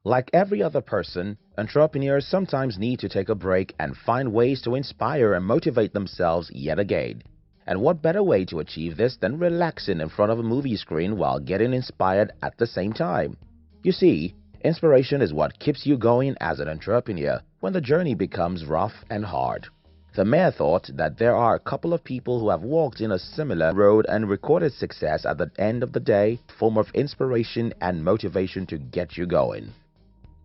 Like every other person, entrepreneurs sometimes need to take a break and find ways to inspire and motivate themselves yet again. And what better way to achieve this than relaxing in front of a movie screen while getting inspired at the same time? You see, inspiration is what keeps you going as an entrepreneur when the journey becomes rough and hard. The mere thought that there are a couple of people who have walked in a similar road and recorded success at the end of the day, form of inspiration and motivation to get you going.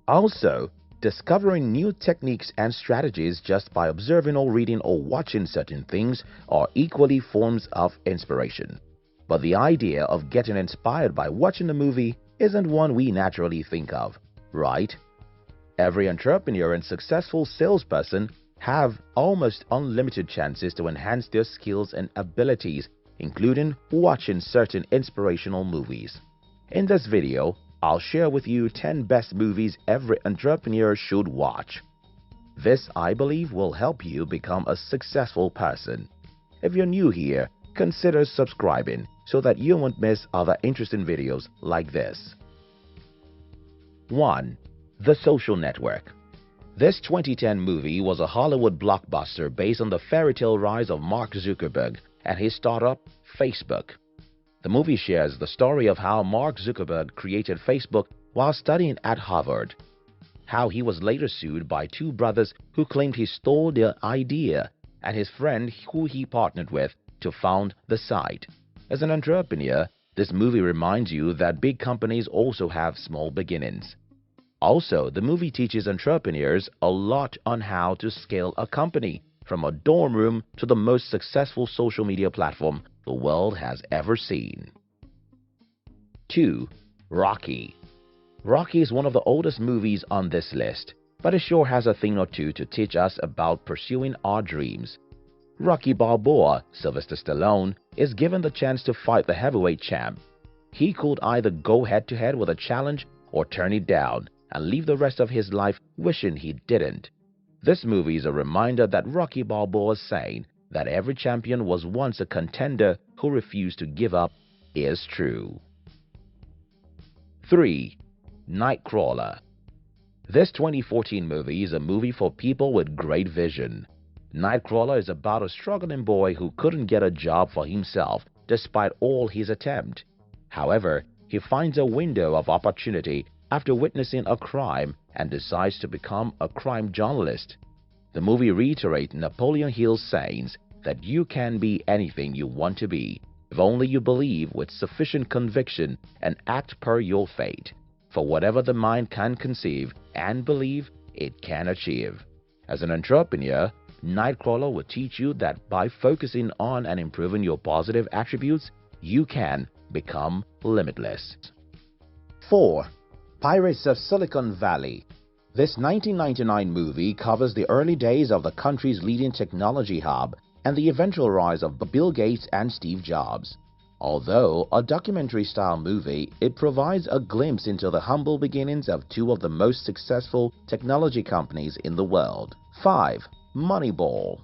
Also, discovering new techniques and strategies just by observing or reading or watching certain things are equally forms of inspiration. But the idea of getting inspired by watching a movie isn't one we naturally think of, right? Every entrepreneur and successful salesperson have almost unlimited chances to enhance their skills and abilities, including watching certain inspirational movies. In this video, I'll share with you 10 best movies every entrepreneur should watch. This, I believe, will help you become a successful person. If you're new here, consider subscribing so that you won't miss other interesting videos like this. 1. The Social Network. This 2010 movie was a Hollywood blockbuster based on the fairy tale rise of Mark Zuckerberg and his startup, Facebook. The movie shares the story of how Mark Zuckerberg created Facebook while studying at Harvard, how he was later sued by two brothers who claimed he stole their idea, and his friend who he partnered with to found the site. As an entrepreneur, this movie reminds you that big companies also have small beginnings. Also, the movie teaches entrepreneurs a lot on how to scale a company, from a dorm room to the most successful social media platform the world has ever seen. 2. Rocky. Rocky is one of the oldest movies on this list, but it sure has a thing or two to teach us about pursuing our dreams. Rocky Balboa, Sylvester Stallone, is given the chance to fight the heavyweight champ. He could either go head-to-head with a challenge or turn it down and live the rest of his life wishing he didn't. This movie is a reminder that Rocky Balboa's saying that every champion was once a contender who refused to give up is true. 3. Nightcrawler. This 2014 movie is a movie for people with great vision. Nightcrawler is about a struggling boy who couldn't get a job for himself despite all his attempts. However, he finds a window of opportunity after witnessing a crime and decides to become a crime journalist. The movie reiterates Napoleon Hill's sayings that you can be anything you want to be, if only you believe with sufficient conviction and act per your fate. For whatever the mind can conceive and believe, it can achieve. As an entrepreneur, Nightcrawler will teach you that by focusing on and improving your positive attributes, you can become limitless. 4. Pirates of Silicon Valley. This 1999 movie covers the early days of the country's leading technology hub and the eventual rise of Bill Gates and Steve Jobs. Although a documentary-style movie, it provides a glimpse into the humble beginnings of two of the most successful technology companies in the world. 5. Moneyball.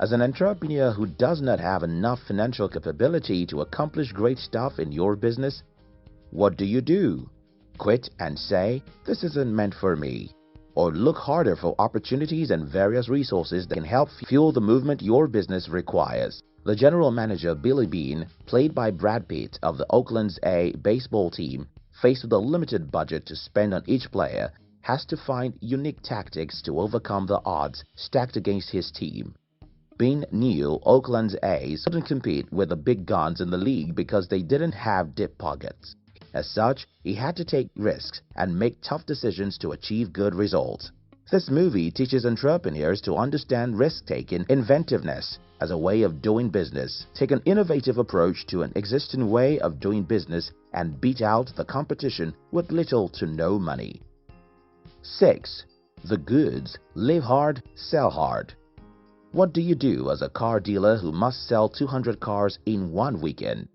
As an entrepreneur who does not have enough financial capability to accomplish great stuff in your business, what do? Quit and say, "This isn't meant for me," or look harder for opportunities and various resources that can help fuel the movement your business requires. The general manager Billy Beane, played by Brad Pitt of the Oakland's A baseball team, faced with a limited budget to spend on each player, has to find unique tactics to overcome the odds stacked against his team. Beane knew Oakland's A's couldn't compete with the big guns in the league because they didn't have deep pockets. As such, he had to take risks and make tough decisions to achieve good results. This movie teaches entrepreneurs to understand risk-taking inventiveness as a way of doing business, take an innovative approach to an existing way of doing business, and beat out the competition with little to no money. 6. The Goods. Live hard, sell hard. What do you do as a car dealer who must sell 200 cars in one weekend?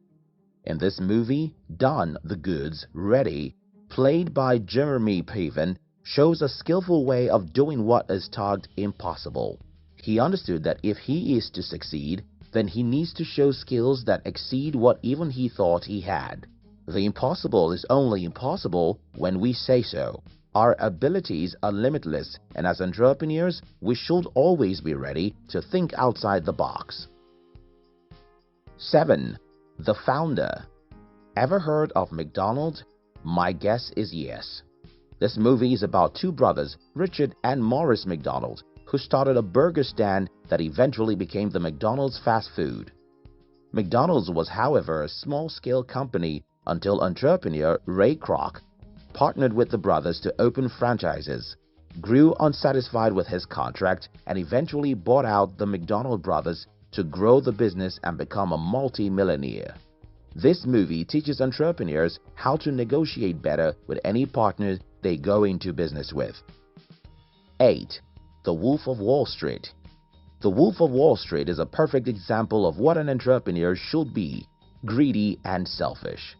In this movie, Don the Goods Ready, played by Jeremy Piven, shows a skillful way of doing what is thought impossible. He understood that if he is to succeed, then he needs to show skills that exceed what even he thought he had. The impossible is only impossible when we say so. Our abilities are limitless, and as entrepreneurs, we should always be ready to think outside the box. 7. The Founder. Ever heard of McDonald's? My guess is yes. This movie is about two brothers, Richard and Maurice McDonald, who started a burger stand that eventually became the McDonald's fast food. McDonald's was, however, a small-scale company until entrepreneur Ray Kroc partnered with the brothers to open franchises, grew unsatisfied with his contract, and eventually bought out the McDonald brothers to grow the business and become a multi-millionaire. This movie teaches entrepreneurs how to negotiate better with any partner they go into business with. 8. The Wolf of Wall Street. The Wolf of Wall Street is a perfect example of what an entrepreneur should be: greedy and selfish.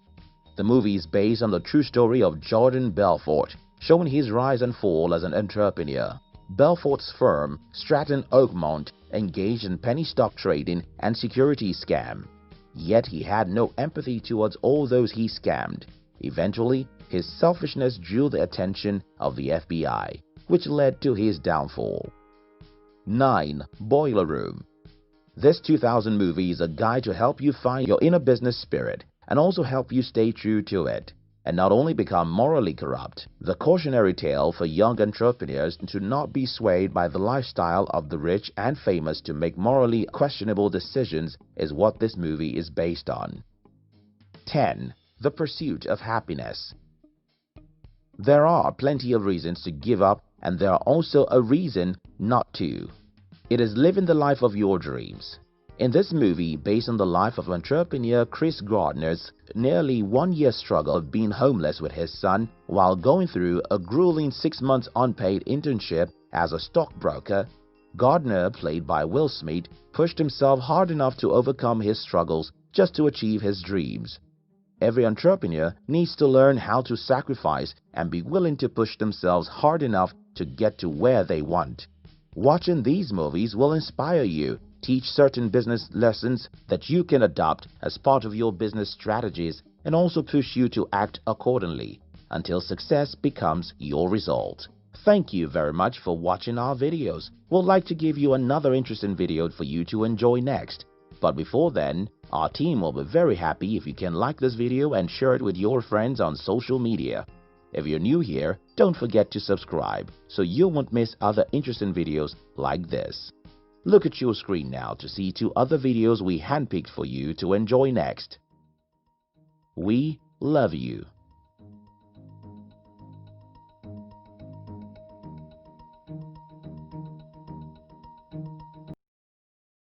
The movie is based on the true story of Jordan Belfort, showing his rise and fall as an entrepreneur. Belfort's firm, Stratton Oakmont, engaged in penny stock trading and securities scam. Yet he had no empathy towards all those he scammed. Eventually, his selfishness drew the attention of the FBI, which led to his downfall. 9. Boiler Room. This 2000 movie is a guide to help you find your inner business spirit and also help you stay true to it and not only become morally corrupt. The cautionary tale for young entrepreneurs to not be swayed by the lifestyle of the rich and famous to make morally questionable decisions is what this movie is based on. 10. The Pursuit of Happiness. There are plenty of reasons to give up, and there are also a reason not to. It is living the life of your dreams. In this movie, based on the life of entrepreneur Chris Gardner's nearly 1-year struggle of being homeless with his son while going through a grueling 6 months unpaid internship as a stockbroker, Gardner, played by Will Smith, pushed himself hard enough to overcome his struggles just to achieve his dreams. Every entrepreneur needs to learn how to sacrifice and be willing to push themselves hard enough to get to where they want. Watching these movies will inspire you, teach certain business lessons that you can adopt as part of your business strategies, and also push you to act accordingly until success becomes your result. Thank you very much for watching our videos. We'd like to give you another interesting video for you to enjoy next. But before then, our team will be very happy if you can like this video and share it with your friends on social media. If you're new here, don't forget to subscribe so you won't miss other interesting videos like this. Look at your screen now to see 2 other videos we handpicked for you to enjoy next. We love you.